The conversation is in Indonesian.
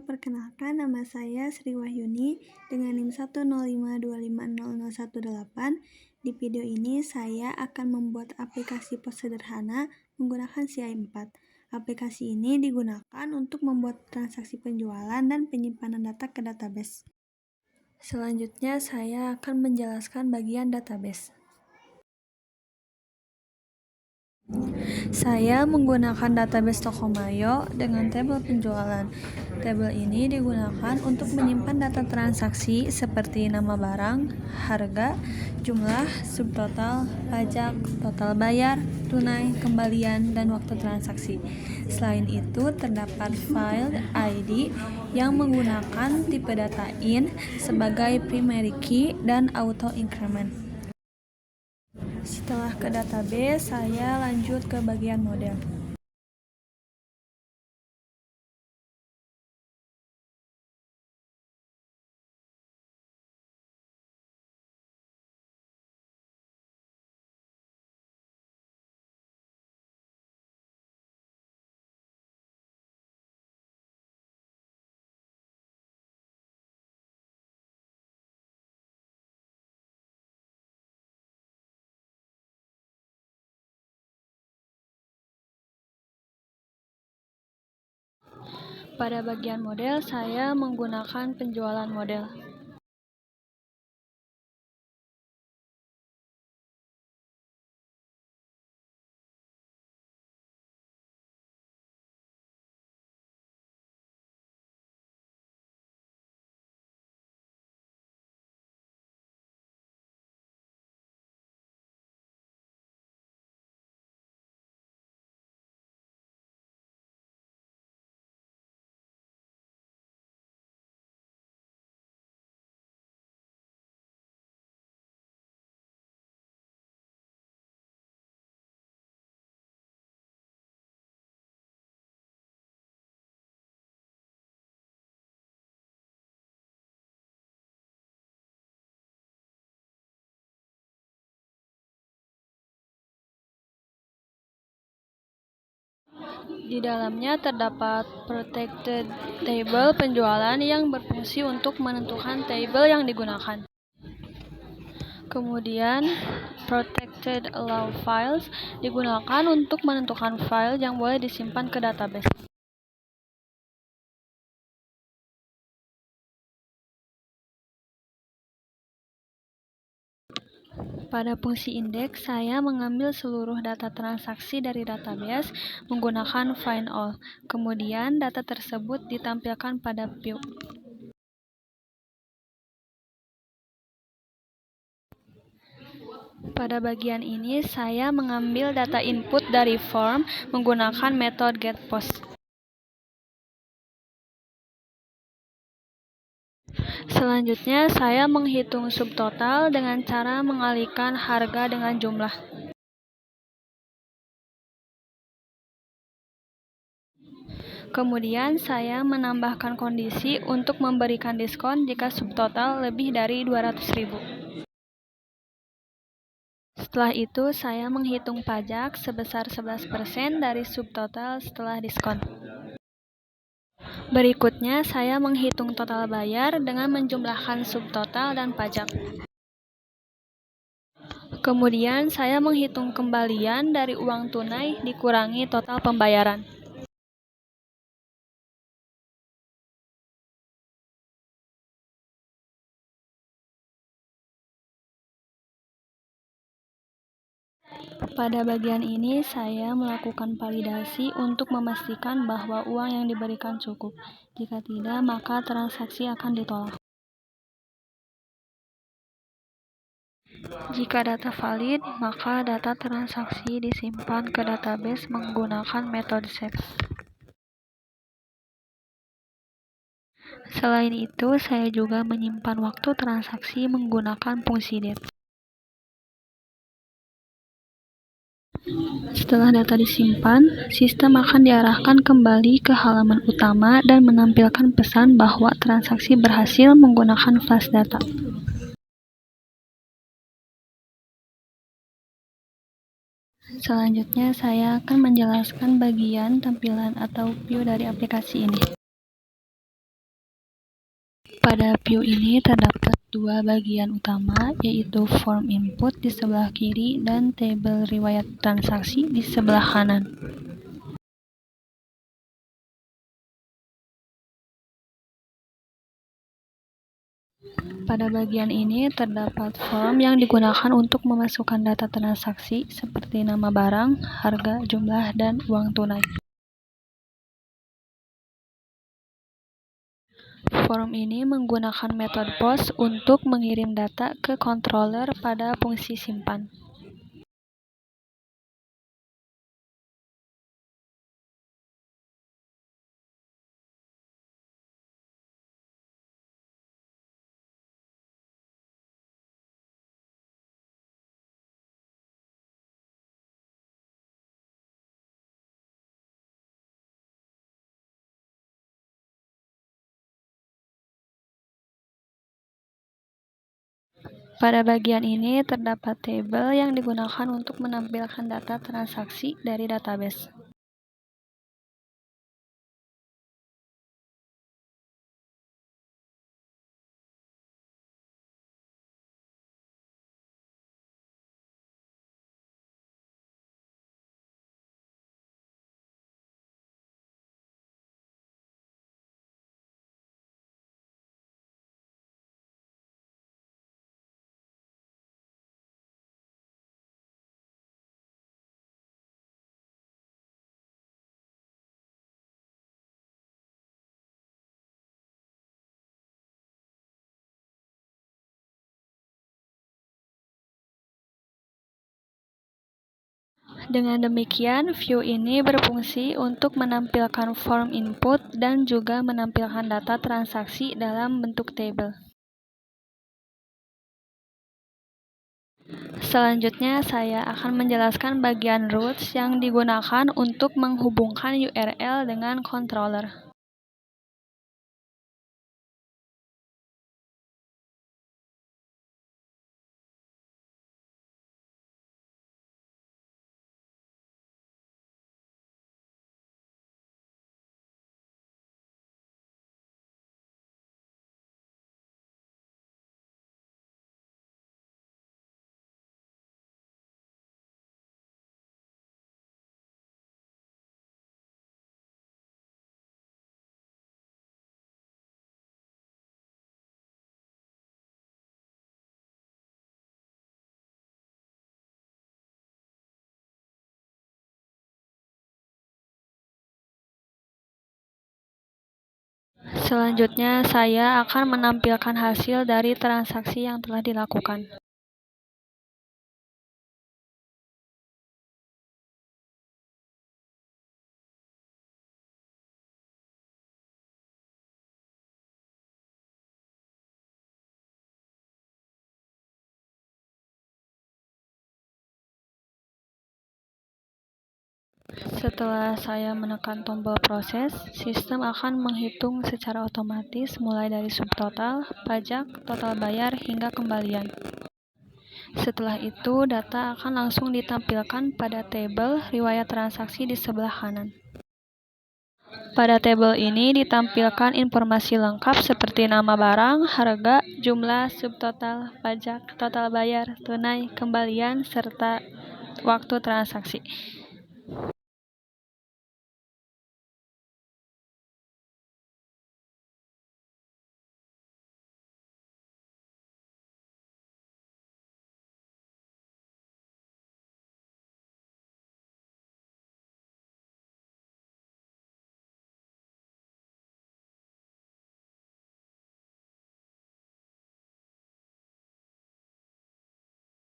perkenalkan nama saya Sri Wahyuni dengan NIM 105250018. Di video ini saya akan membuat aplikasi pos sederhana menggunakan CI4. Aplikasi ini digunakan untuk membuat transaksi penjualan dan penyimpanan data ke database. Selanjutnya saya akan menjelaskan bagian database. Saya menggunakan database Tokomayo dengan tabel penjualan. Tabel ini digunakan untuk menyimpan data transaksi seperti nama barang, harga, jumlah, subtotal, pajak, total bayar, tunai, kembalian, dan waktu transaksi. Selain itu, terdapat file ID yang menggunakan tipe data in sebagai primary key dan auto increment. Setelah ke database, saya lanjut ke bagian model. Pada bagian model, saya menggunakan penjualan model. Di dalamnya terdapat protected table penjualan yang berfungsi untuk menentukan tabel yang digunakan. Kemudian, protected allow files digunakan untuk menentukan file yang boleh disimpan ke database. Pada fungsi indeks, saya mengambil seluruh data transaksi dari database menggunakan find all. Kemudian, data tersebut ditampilkan pada view. Pada bagian ini, saya mengambil data input dari form menggunakan metode getPost. Selanjutnya, saya menghitung subtotal dengan cara mengalihkan harga dengan jumlah. Kemudian, saya menambahkan kondisi untuk memberikan diskon jika subtotal lebih dari 200.000. Setelah itu, saya menghitung pajak sebesar 11% dari subtotal setelah diskon. Berikutnya, saya menghitung total bayar dengan menjumlahkan subtotal dan pajak. Kemudian, saya menghitung kembalian dari uang tunai dikurangi total pembayaran. Pada bagian ini, saya melakukan validasi untuk memastikan bahwa uang yang diberikan cukup. Jika tidak, maka transaksi akan ditolak. Jika data valid, maka data transaksi disimpan ke database menggunakan metode save. Selain itu, saya juga menyimpan waktu transaksi menggunakan fungsi date. Setelah data disimpan, sistem akan diarahkan kembali ke halaman utama dan menampilkan pesan bahwa transaksi berhasil menggunakan flash data. Selanjutnya, saya akan menjelaskan bagian tampilan atau view dari aplikasi ini. Pada view ini terdapat dua bagian utama, yaitu form input di sebelah kiri dan tabel riwayat transaksi di sebelah kanan. Pada bagian ini terdapat form yang digunakan untuk memasukkan data transaksi seperti nama barang, harga, jumlah, dan uang tunai. Form ini menggunakan metode POS untuk mengirim data ke controller pada fungsi simpan. Pada bagian ini terdapat tabel yang digunakan untuk menampilkan data transaksi dari database. Dengan demikian, view ini berfungsi untuk menampilkan form input dan juga menampilkan data transaksi dalam bentuk tabel. Selanjutnya, saya akan menjelaskan bagian routes yang digunakan untuk menghubungkan URL dengan controller. Selanjutnya, saya akan menampilkan hasil dari transaksi yang telah dilakukan. Setelah saya menekan tombol proses, sistem akan menghitung secara otomatis mulai dari subtotal, pajak, total bayar, hingga kembalian. Setelah itu, data akan langsung ditampilkan pada tabel riwayat transaksi di sebelah kanan. Pada tabel ini ditampilkan informasi lengkap seperti nama barang, harga, jumlah, subtotal, pajak, total bayar, tunai, kembalian, serta waktu transaksi.